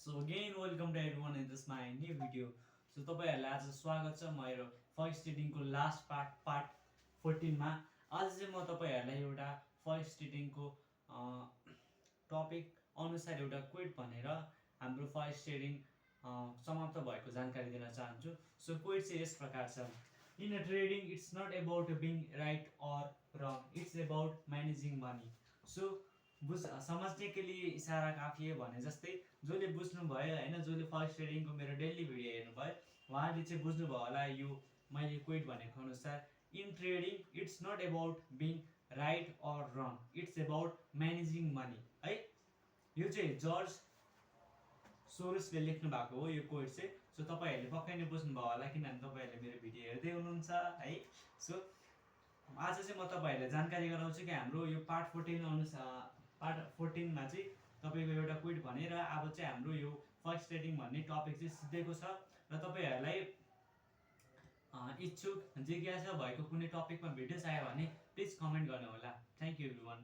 So again, welcome to everyone in this my new video. So तपाईँहरूलाई आज स्वागत छ मेरो फर्स्ट रिडिङको लास्ट पार्ट 14 मा। आज चाहिँ म तपाईँहरूलाई एउटा फर्स्ट रिडिङको टपिक अनुसार एउटा क्विट भनेर हाम्रो फर्स्ट रिडिङ समाप्त भएको जानकारी दिन चाहन्छु। सो क्विट चाहिँ यस प्रकार छ। In a trading it's not about being right or wrong, it's about managing money. So समझने के लिए इशारा काफी है भने जस्तै जसले बुझ्नुभयो होइन, जसले फर्स्ट ट्रेडिङको मेरो डेली भिडियो हेर्नुभयो उहाँले चाहिँ बुझ्नुभयो होला यो मैले क्विट भनेको अनुसार। In trading it's not about being right or wrong, it's about managing money है। यो चाहिँ जर्ज सोरोसले लेख्नु भएको हो यो कोट चाहिँ। सो तपाईँहरूले पक्कै नै बुझ्नुभयो होला किनभने तपाईँहरूले मेरो भिडियो हेर्दै हुनुहुन्छ है। सो आज चाहिँ म तपाईँहरूलाई जानकारी गराउँछु कि हाम्रो यो पार्ट 14 अनुसार पार्ट 14 मा चाहिँ तपाईँको एउटा क्विट भनेर अब चाहिँ हाम्रो यो फर्स्ट ट्रेडिङ भन्ने टपिक चाहिँ सिद्धेको छ। र तपाईँहरूलाई इच्छुक जिज्ञासा भएको कुनै टपिकमा भिडियो चाहियो भने प्लिज कमेन्ट गर्नु होला। Thank you everyone.